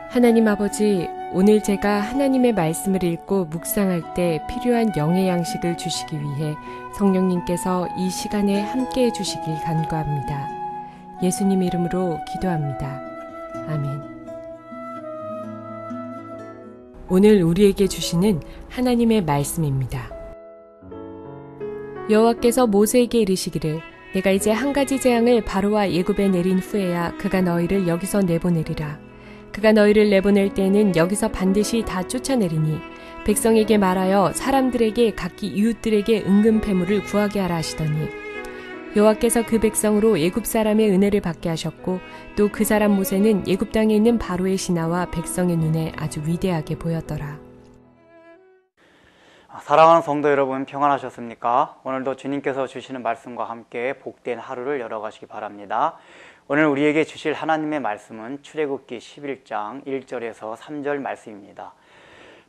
하나님 아버지, 오늘 제가 하나님의 말씀을 읽고 묵상할 때 필요한 영의 양식을 주시기 위해 성령님께서 이 시간에 함께해 주시길 간구합니다. 예수님 이름으로 기도합니다. 아멘. 오늘 우리에게 주시는 하나님의 말씀입니다. 여호와께서 모세에게 이르시기를 내가 이제 한 가지 재앙을 바로와 애굽에 내린 후에야 그가 너희를 여기서 내보내리라. 그가 너희를 내보낼 때에는 여기서 반드시 다 쫓아내리니 백성에게 말하여 사람들에게 각기 이웃들에게 은금 패물을 구하게 하라 하시더니 여호와께서 그 백성으로 애굽 사람의 은혜를 받게 하셨고 또 그 사람 모세는 애굽 땅에 있는 바로의 신하와 백성의 눈에 아주 위대하게 보였더라. 사랑하는 성도 여러분, 평안하셨습니까? 오늘도 주님께서 주시는 말씀과 함께 복된 하루를 열어가시기 바랍니다. 오늘 우리에게 주실 하나님의 말씀은 출애굽기 11장 1절에서 3절 말씀입니다.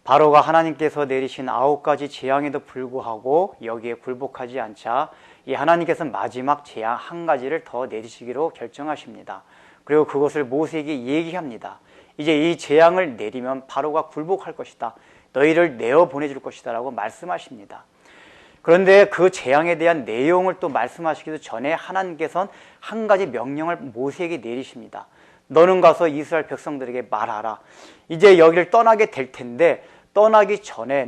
바로가 하나님께서 내리신 9가지 재앙에도 불구하고 여기에 굴복하지 않자 이 하나님께서 마지막 재앙 한 가지를 더 내리시기로 결정하십니다. 그리고 그것을 모세에게 얘기합니다. 이제 이 재앙을 내리면 바로가 굴복할 것이다. 너희를 내어 보내줄 것이다 라고 말씀하십니다. 그런데 그 재앙에 대한 내용을 또 말씀하시기도 전에 하나님께서는 한 가지 명령을 모세에게 내리십니다. 너는 가서 이스라엘 백성들에게 말하라. 이제 여기를 떠나게 될 텐데 떠나기 전에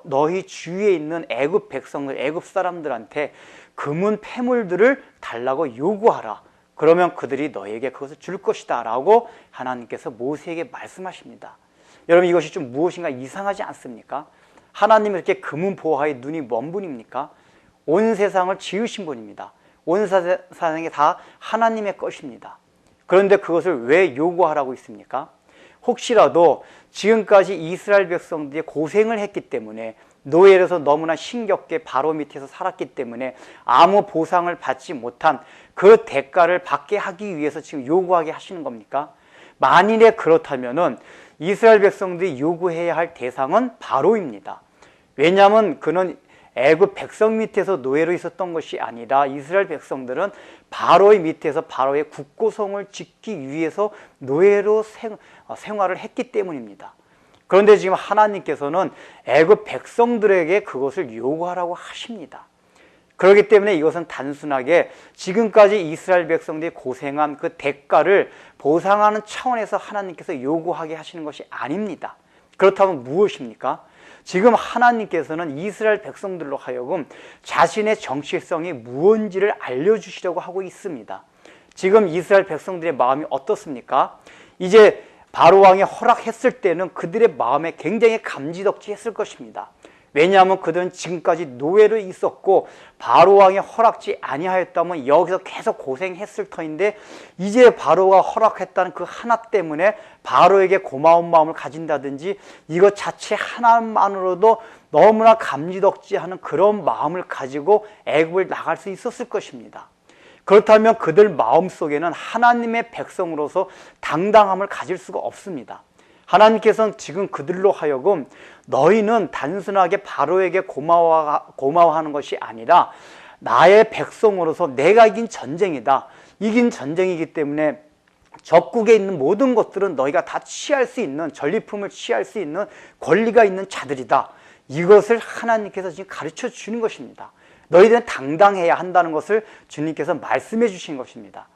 너희 주위에 있는 애굽 백성들, 애굽 사람들한테 금은 패물들을 달라고 요구하라. 그러면 그들이 너에게 그것을 줄 것이다 라고 하나님께서 모세에게 말씀하십니다. 여러분, 이것이 좀 무엇인가 이상하지 않습니까? 하나님이 이렇게 금은 보화의 눈이 먼 분입니까? 온 세상을 지으신 분입니다. 온 세상이 다 하나님의 것입니다. 그런데 그것을 왜 요구하라고 있습니까? 혹시라도 지금까지 이스라엘 백성들이 고생을 했기 때문에 노예로서 너무나 힘겹게 바로 밑에서 살았기 때문에 아무 보상을 받지 못한 그 대가를 받게 하기 위해서 지금 요구하게 하시는 겁니까? 만일에 그렇다면은 이스라엘 백성들이 요구해야 할 대상은 바로입니다. 왜냐하면 그는 애굽 백성 밑에서 노예로 있었던 것이 아니라 이스라엘 백성들은 바로의 밑에서 바로의 국고성을 짓기 위해서 노예로 생활을 했기 때문입니다. 그런데 지금 하나님께서는 애굽 백성들에게 그것을 요구하라고 하십니다. 그렇기 때문에 이것은 단순하게 지금까지 이스라엘 백성들이 고생한 그 대가를 보상하는 차원에서 하나님께서 요구하게 하시는 것이 아닙니다. 그렇다면 무엇입니까? 지금 하나님께서는 이스라엘 백성들로 하여금 자신의 정체성이 무엇인지를 알려주시려고 하고 있습니다. 지금 이스라엘 백성들의 마음이 어떻습니까? 이제 바로왕이 허락했을 때는 그들의 마음에 굉장히 감지덕지했을 것입니다. 왜냐하면 그들은 지금까지 노예로 있었고 바로왕이 허락지 아니하였다면 여기서 계속 고생했을 터인데 이제 바로가 허락했다는 그 하나 때문에 바로에게 고마운 마음을 가진다든지 이것 자체 하나만으로도 너무나 감지덕지하는 그런 마음을 가지고 애굽을 나갈 수 있었을 것입니다. 그렇다면 그들 마음속에는 하나님의 백성으로서 당당함을 가질 수가 없습니다. 하나님께서는 지금 그들로 하여금 너희는 단순하게 바로에게 고마워하는 것이 아니라 나의 백성으로서 내가 이긴 전쟁이다. 이긴 전쟁이기 때문에 적국에 있는 모든 것들은 너희가 다 취할 수 있는, 전리품을 취할 수 있는 권리가 있는 자들이다. 이것을 하나님께서 지금 가르쳐 주는 것입니다. 너희들은 당당해야 한다는 것을 주님께서 말씀해 주신 것입니다.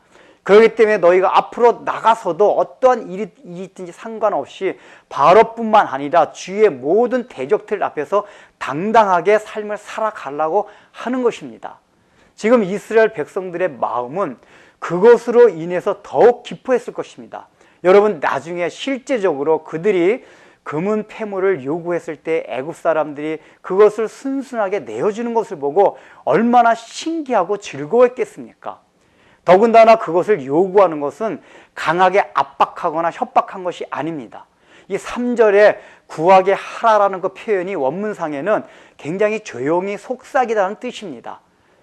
그렇기 때문에 너희가 앞으로 나가서도 어떠한 일이 있든지 상관없이 바로뿐만 아니라 주위의 모든 대적들 앞에서 당당하게 삶을 살아가려고 하는 것입니다. 지금 이스라엘 백성들의 마음은 그것으로 인해서 더욱 기뻐했을 것입니다. 여러분, 나중에 실제적으로 그들이 금은 패물을 요구했을 때 애굽 사람들이 그것을 순순하게 내어주는 것을 보고 얼마나 신기하고 즐거웠겠습니까? 더군다나 그것을 요구하는 것은 강하게 압박하거나 협박한 것이 아닙니다. 이 3절에 구하게 하라라는 그 표현이 원문상에는 굉장히 조용히 속삭이라는 뜻입니다.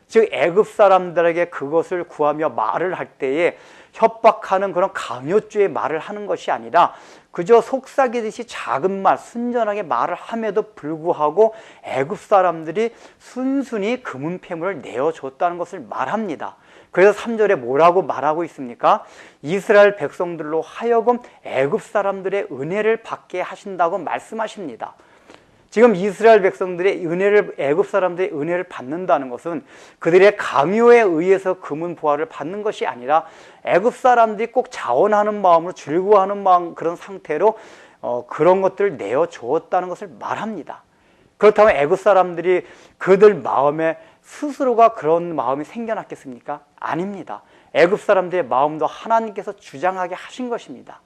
즉 애굽 사람들에게 그것을 구하며 말을 할 때에 협박하는 그런 강요죄의 말을 하는 것이 아니라 그저 속삭이듯이 작은 말, 순전하게 말을 함에도 불구하고 애굽 사람들이 순순히 금은 패물을 내어줬다는 것을 말합니다. 그래서 3절에 뭐라고 말하고 있습니까? 이스라엘 백성들로 하여금 애굽 사람들의 은혜를 받게 하신다고 말씀하십니다. 지금 이스라엘 백성들의 은혜를, 애굽 사람들의 은혜를 받는다는 것은 그들의 강요에 의해서 금은 보화를 받는 것이 아니라 애굽 사람들이 꼭 자원하는 마음으로 즐거워하는 마음, 그런 상태로 그런 것들을 내어 주었다는 것을 말합니다. 그렇다면 애굽 사람들이 그들 마음에 스스로가 그런 마음이 생겨났겠습니까? 아닙니다. 애굽 사람들의 마음도 하나님께서 주장하게 하신 것입니다.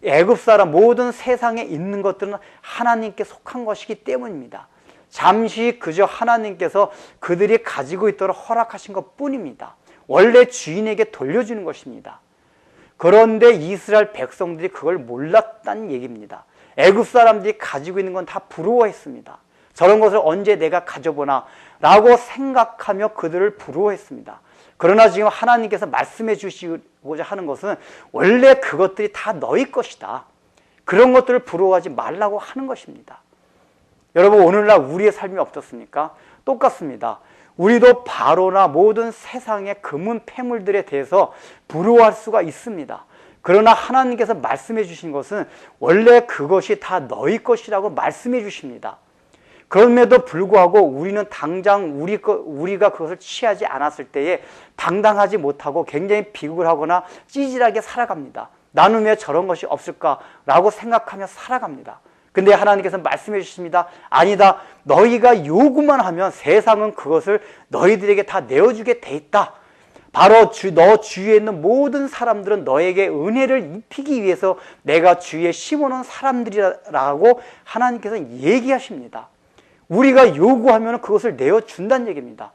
애굽 사람, 모든 세상에 있는 것들은 하나님께 속한 것이기 때문입니다. 잠시 그저 하나님께서 그들이 가지고 있도록 허락하신 것 뿐입니다. 원래 주인에게 돌려주는 것입니다. 그런데 이스라엘 백성들이 그걸 몰랐다는 얘기입니다. 애굽 사람들이 가지고 있는 건 다 부러워했습니다. 저런 것을 언제 내가 가져보나 라고 생각하며 그들을 부러워했습니다. 그러나 지금 하나님께서 말씀해 주시고자 하는 것은 원래 그것들이 다 너희 것이다. 그런 것들을 부러워하지 말라고 하는 것입니다. 여러분, 오늘날 우리의 삶이 어떻습니까? 똑같습니다. 우리도 바로나 모든 세상의 금은 패물들에 대해서 부러워할 수가 있습니다. 그러나 하나님께서 말씀해 주신 것은 원래 그것이 다 너희 것이라고 말씀해 주십니다. 그럼에도 불구하고 우리는 당장 우리가 그것을 취하지 않았을 때에 당당하지 못하고 굉장히 비굴 하거나 찌질하게 살아갑니다. 나는 왜 저런 것이 없을까라고 생각하며 살아갑니다. 근데 하나님께서 말씀해 주십니다. 아니다. 너희가 요구만 하면 세상은 그것을 너희들에게 다 내어주게 돼 있다. 바로 너 주위에 있는 모든 사람들은 너에게 은혜를 입히기 위해서 내가 주위에 심어놓은 사람들이라고 하나님께서 얘기하십니다. 우리가 요구하면 그것을 내어준다는 얘기입니다.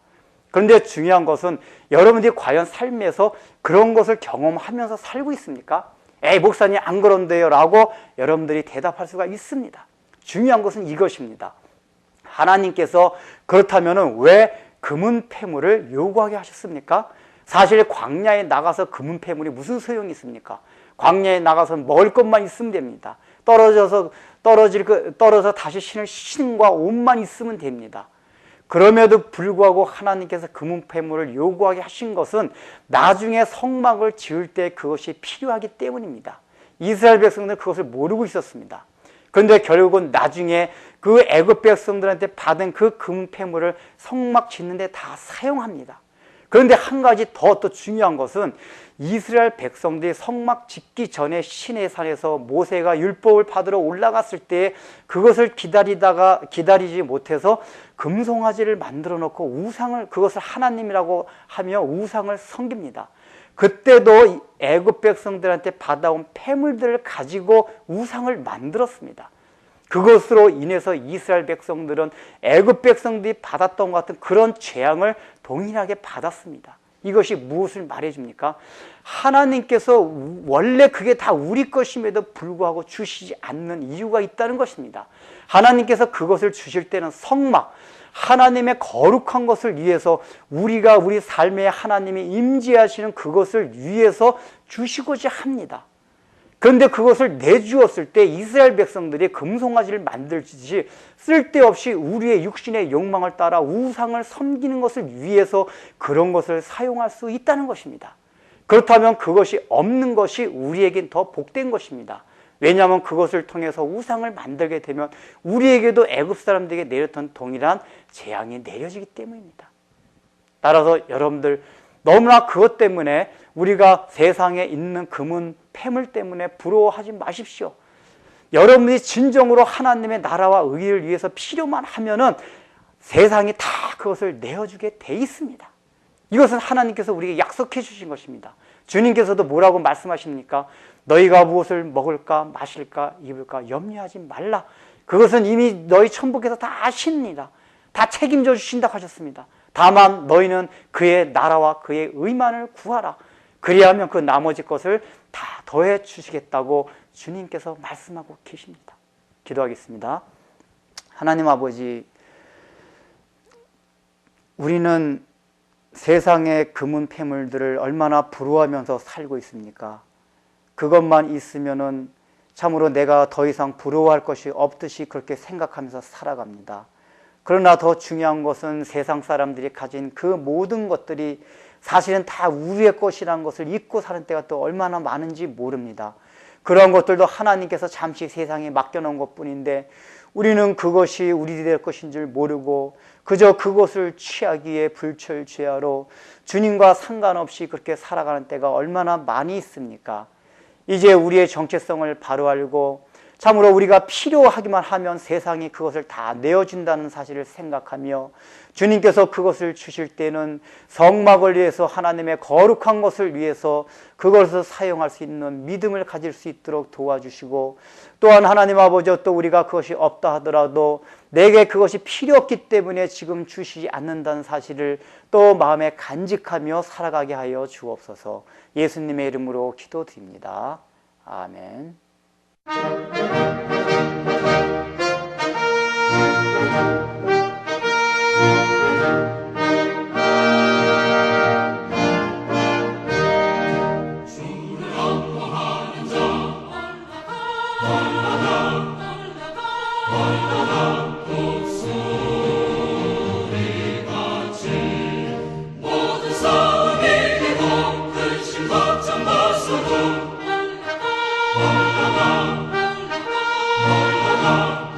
그런데 중요한 것은 여러분들이 과연 삶에서 그런 것을 경험하면서 살고 있습니까? 에이, 목사님 안 그런데요 라고 여러분들이 대답할 수가 있습니다. 중요한 것은 이것입니다. 하나님께서 그렇다면 왜 금은 패물을 요구하게 하셨습니까? 사실 광야에 나가서 금은 패물이 무슨 소용이 있습니까? 광야에 나가서 먹을 것만 있으면 됩니다. 떨어져 다시 신을 신과 옷만 있으면 됩니다. 그럼에도 불구하고 하나님께서 금은 패물을 요구하게 하신 것은 나중에 성막을 지을 때 그것이 필요하기 때문입니다. 이스라엘 백성들은 그것을 모르고 있었습니다. 그런데 결국은 나중에 그 애굽 백성들한테 받은 그 금은 패물을 성막 짓는 데 다 사용합니다. 그런데 한 가지 더 또 중요한 것은 이스라엘 백성들이 성막 짓기 전에 시내산에서 모세가 율법을 받으러 올라갔을 때 그것을 기다리지 못해서 금송아지를 만들어 놓고 우상을, 그것을 하나님이라고 하며 우상을 섬깁니다. 그때도 애굽 백성들한테 받아온 패물들을 가지고 우상을 만들었습니다. 그것으로 인해서 이스라엘 백성들은 애굽 백성들이 받았던 것 같은 그런 재앙을 동일하게 받았습니다. 이것이 무엇을 말해줍니까? 하나님께서 원래 그게 다 우리 것임에도 불구하고 주시지 않는 이유가 있다는 것입니다. 하나님께서 그것을 주실 때는 성막, 하나님의 거룩한 것을 위해서 우리가 우리 삶에 하나님이 임재하시는 그것을 위해서 주시고자 합니다. 그런데 그것을 내주었을 때 이스라엘 백성들이 금송아지를 만들듯이 쓸데없이 우리의 육신의 욕망을 따라 우상을 섬기는 것을 위해서 그런 것을 사용할 수 있다는 것입니다. 그렇다면 그것이 없는 것이 우리에겐 더 복된 것입니다. 왜냐하면 그것을 통해서 우상을 만들게 되면 우리에게도 애굽 사람들에게 내렸던 동일한 재앙이 내려지기 때문입니다. 따라서 여러분들 너무나 그것 때문에 우리가 세상에 있는 금은 패물 때문에 부러워하지 마십시오. 여러분이 진정으로 하나님의 나라와 의를 위해서 필요만 하면은 세상이 다 그것을 내어주게 돼 있습니다. 이것은 하나님께서 우리에게 약속해 주신 것입니다. 주님께서도 뭐라고 말씀하십니까? 너희가 무엇을 먹을까 마실까 입을까 염려하지 말라. 그것은 이미 너희 천부께서 다 아십니다. 다 책임져 주신다고 하셨습니다. 다만 너희는 그의 나라와 그의 의만을 구하라. 그리하면 그 나머지 것을 다 더해 주시겠다고 주님께서 말씀하고 계십니다. 기도하겠습니다. 하나님 아버지, 우리는 세상의 금은 폐물들을 얼마나 부러워하면서 살고 있습니까? 그것만 있으면은 참으로 내가 더 이상 부러워할 것이 없듯이 그렇게 생각하면서 살아갑니다. 그러나 더 중요한 것은 세상 사람들이 가진 그 모든 것들이 사실은 다 우리의 것이라는 것을 잊고 사는 때가 또 얼마나 많은지 모릅니다. 그런 것들도 하나님께서 잠시 세상에 맡겨놓은 것뿐인데 우리는 그것이 우리들이 될 것인 줄 모르고 그저 그것을 취하기 위해 불철죄하로 주님과 상관없이 그렇게 살아가는 때가 얼마나 많이 있습니까? 이제 우리의 정체성을 바로 알고 참으로 우리가 필요하기만 하면 세상이 그것을 다 내어준다는 사실을 생각하며 주님께서 그것을 주실 때는 성막을 위해서 하나님의 거룩한 것을 위해서 그것을 사용할 수 있는 믿음을 가질 수 있도록 도와주시고 또한 하나님 아버지 또 우리가 그것이 없다 하더라도 내게 그것이 필요 없기 때문에 지금 주시지 않는다는 사실을 또 마음에 간직하며 살아가게 하여 주옵소서. 예수님의 이름으로 기도드립니다. 아멘. 올라가